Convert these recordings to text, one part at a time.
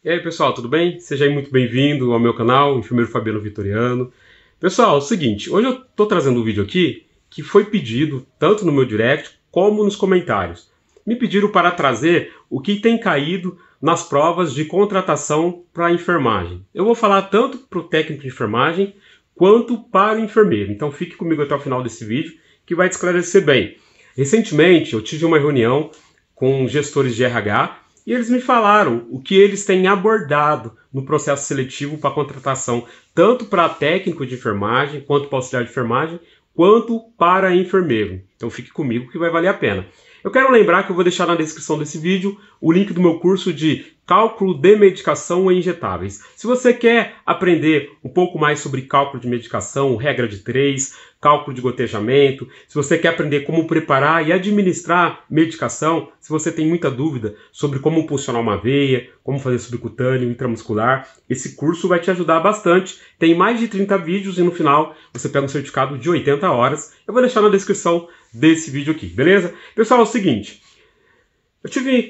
E aí pessoal, tudo bem? Seja aí muito bem-vindo ao meu canal, Enfermeiro Fabiano Vitoriano. Pessoal, é o seguinte, hoje eu estou trazendo um vídeo aqui que foi pedido tanto no meu direct como nos comentários. Me pediram para trazer o que tem caído nas provas de contratação para a enfermagem. Eu vou falar tanto para o técnico de enfermagem quanto para o enfermeiro. Então fique comigo até o final desse vídeo que vai te esclarecer bem. Recentemente eu tive uma reunião com gestores de RH e eles me falaram o que eles têm abordado no processo seletivo para contratação, tanto para técnico de enfermagem, quanto para auxiliar de enfermagem, quanto para enfermeiro. Então fique comigo que vai valer a pena. Eu quero lembrar que eu vou deixar na descrição desse vídeo o link do meu curso de cálculo de medicação e injetáveis. Se você quer aprender um pouco mais sobre cálculo de medicação, regra de 3, cálculo de gotejamento, se você quer aprender como preparar e administrar medicação, se você tem muita dúvida sobre como funcionar uma veia, como fazer subcutâneo, intramuscular, esse curso vai te ajudar bastante. Tem mais de 30 vídeos e no final você pega um certificado de 80 horas. Eu vou deixar na descrição desse vídeo aqui, beleza? Pessoal, é o seguinte,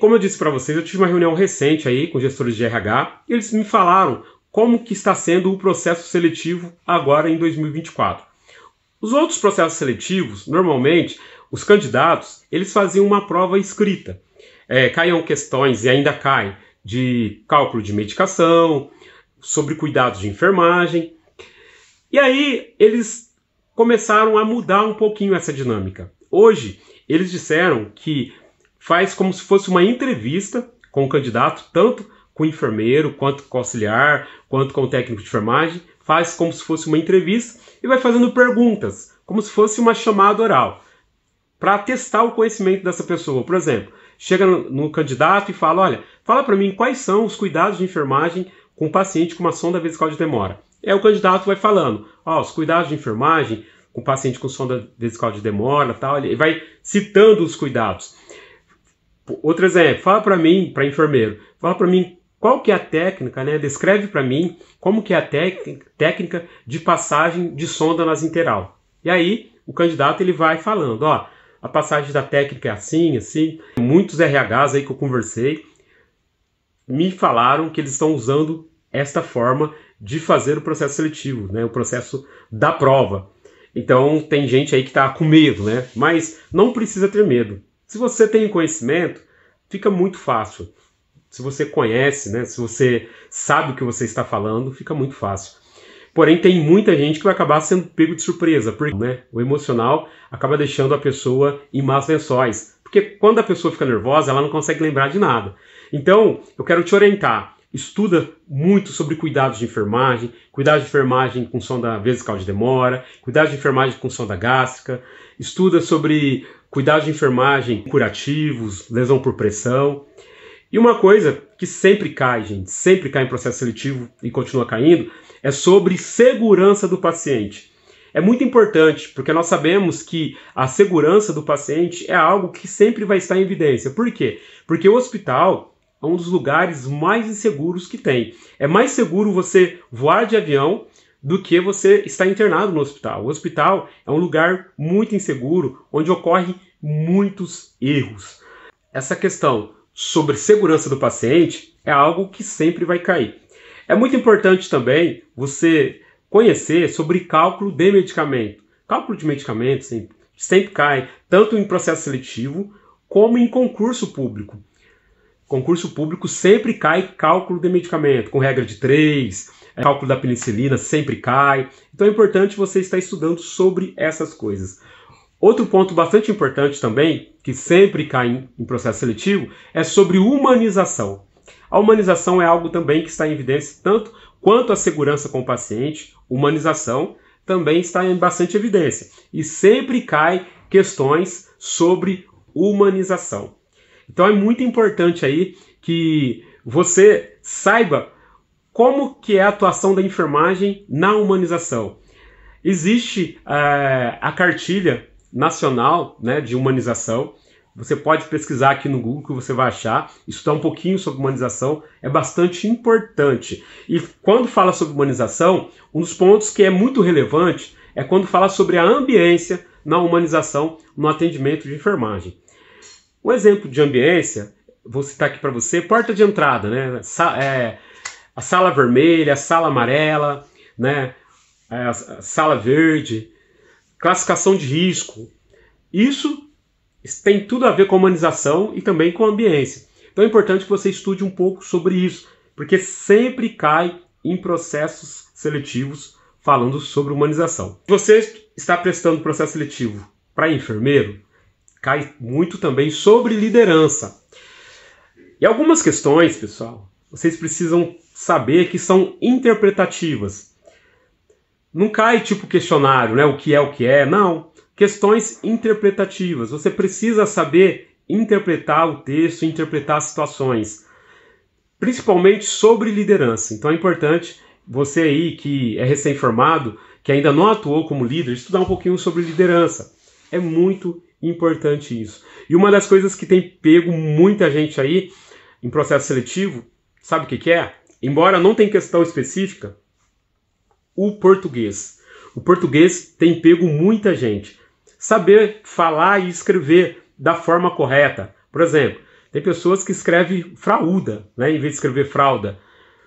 como eu disse para vocês, eu tive uma reunião recente aí com gestores de RH e eles me falaram como que está sendo o processo seletivo agora em 2024. Os outros processos seletivos, normalmente, os candidatos, eles faziam uma prova escrita. Caíam questões, e ainda caem, de cálculo de medicação, sobre cuidados de enfermagem. E aí, eles começaram a mudar um pouquinho essa dinâmica. Hoje, eles disseram que faz como se fosse uma entrevista com o candidato, tanto com o enfermeiro, quanto com o auxiliar, quanto com o técnico de enfermagem, faz como se fosse uma entrevista e vai fazendo perguntas, como se fosse uma chamada oral, para testar o conhecimento dessa pessoa. Por exemplo, chega no candidato e fala, olha, fala para mim quais são os cuidados de enfermagem com um paciente com uma sonda vesical de demora. Aí o candidato vai falando, os cuidados de enfermagem com paciente com sonda vesical de demora, tal, ele vai citando os cuidados. Outro exemplo, fala para mim, para enfermeiro, fala para mim qual que é a técnica, né? Descreve para mim como que é a técnica de passagem de sonda nasinteral. E aí o candidato ele vai falando, a passagem da técnica é assim, assim. Muitos RHs aí que eu conversei me falaram que eles estão usando esta forma de fazer o processo seletivo, né? O processo da prova. Então tem gente aí que está com medo, né? Mas não precisa ter medo. Se você tem conhecimento, fica muito fácil. Se você conhece, né? Se você sabe o que você está falando, fica muito fácil. Porém, tem muita gente que vai acabar sendo pego de surpresa, porque o emocional acaba deixando a pessoa em más lençóis. Porque quando a pessoa fica nervosa, ela não consegue lembrar de nada. Então, eu quero te orientar. Estuda muito sobre cuidados de enfermagem com sonda vesical de demora, cuidados de enfermagem com sonda gástrica, estuda sobre cuidados de enfermagem curativos, lesão por pressão. E uma coisa que sempre cai, gente, sempre cai em processo seletivo e continua caindo, é sobre segurança do paciente. É muito importante, porque nós sabemos que a segurança do paciente é algo que sempre vai estar em evidência. Por quê? Porque o hospital é um dos lugares mais inseguros que tem. É mais seguro você voar de avião do que você estar internado no hospital. O hospital é um lugar muito inseguro, onde ocorrem muitos erros. Essa questão sobre segurança do paciente é algo que sempre vai cair. É muito importante também você conhecer sobre cálculo de medicamento. Cálculo de medicamento sempre cai, tanto em processo seletivo como em concurso público. Concurso público sempre cai cálculo de medicamento, com regra de 3, cálculo da penicilina sempre cai. Então é importante você estar estudando sobre essas coisas. Outro ponto bastante importante também, que sempre cai em processo seletivo, é sobre humanização. A humanização é algo também que está em evidência, tanto quanto a segurança com o paciente, humanização também está em bastante evidência. E sempre cai questões sobre humanização. Então é muito importante aí que você saiba como que é a atuação da enfermagem na humanização. Existe a cartilha nacional, né, de humanização. Você pode pesquisar aqui no Google que você vai achar, estudar um pouquinho sobre humanização, é bastante importante. E quando fala sobre humanização, um dos pontos que é muito relevante é quando fala sobre a ambiência na humanização no atendimento de enfermagem. Um exemplo de ambiência vou citar aqui para você, porta de entrada, né? A sala vermelha, a sala amarela, né? A sala verde, classificação de risco. Isso tem tudo a ver com a humanização e também com a ambiência. Então é importante que você estude um pouco sobre isso, porque sempre cai em processos seletivos falando sobre humanização. Se você está prestando processo seletivo para enfermeiro, cai muito também sobre liderança. E algumas questões, pessoal, vocês precisam saber que são interpretativas. Não cai tipo questionário, né? O que é, não. Questões interpretativas. Você precisa saber interpretar o texto, interpretar as situações. Principalmente sobre liderança. Então é importante você aí que é recém-formado, que ainda não atuou como líder, estudar um pouquinho sobre liderança. É muito importante isso. E uma das coisas que tem pego muita gente aí em processo seletivo, sabe o que é? Embora não tenha questão específica, o português. O português tem pego muita gente. Saber falar e escrever da forma correta. Por exemplo, tem pessoas que escrevem fralda, né, em vez de escrever fralda.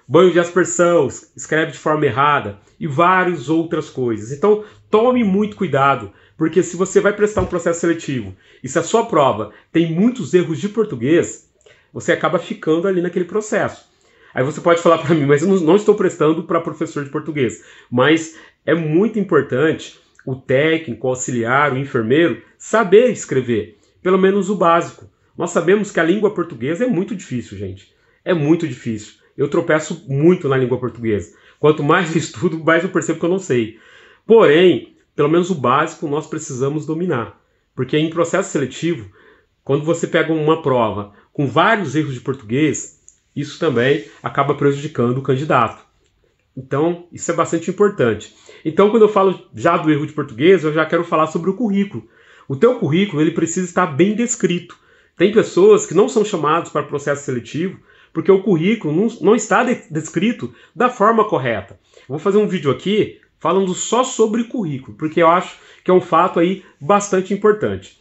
Banho de aspersão, escreve de forma errada. E várias outras coisas. Então, tome muito cuidado. Porque se você vai prestar um processo seletivo e se a sua prova tem muitos erros de português, você acaba ficando ali naquele processo. Aí você pode falar para mim, mas eu não estou prestando para professor de português. Mas é muito importante o técnico, o auxiliar, o enfermeiro saber escrever, pelo menos o básico. Nós sabemos que a língua portuguesa é muito difícil, gente. É muito difícil. Eu tropeço muito na língua portuguesa. Quanto mais eu estudo, mais eu percebo que eu não sei. Porém, pelo menos o básico nós precisamos dominar. Porque em processo seletivo, quando você pega uma prova com vários erros de português, isso também acaba prejudicando o candidato. Então, isso é bastante importante. Então, quando eu falo já do erro de português, eu já quero falar sobre o currículo. O teu currículo ele precisa estar bem descrito. Tem pessoas que não são chamadas para processo seletivo porque o currículo não está descrito da forma correta. Eu vou fazer um vídeo aqui falando só sobre currículo, porque eu acho que é um fato aí bastante importante.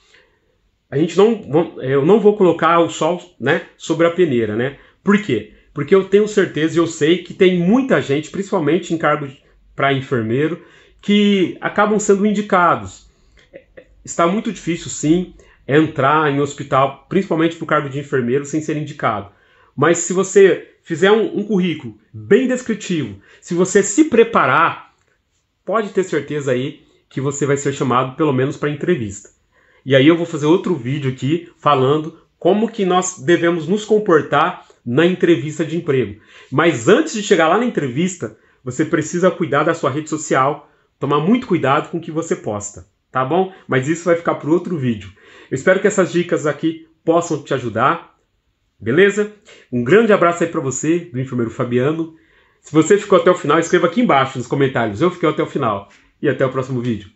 Eu não vou colocar o sol, né, sobre a peneira, né? Por quê? Porque eu tenho certeza e eu sei que tem muita gente, principalmente em cargo para enfermeiro, que acabam sendo indicados. Está muito difícil, sim, entrar em hospital, principalmente para o cargo de enfermeiro, sem ser indicado. Mas se você fizer um currículo bem descritivo, se você se preparar, pode ter certeza aí que você vai ser chamado pelo menos para entrevista. E aí eu vou fazer outro vídeo aqui falando como que nós devemos nos comportar na entrevista de emprego. Mas antes de chegar lá na entrevista, você precisa cuidar da sua rede social, tomar muito cuidado com o que você posta, tá bom? Mas isso vai ficar para outro vídeo. Eu espero que essas dicas aqui possam te ajudar, beleza? Um grande abraço aí para você, do enfermeiro Fabiano. Se você ficou até o final, escreva aqui embaixo nos comentários. Eu fiquei até o final. E até o próximo vídeo.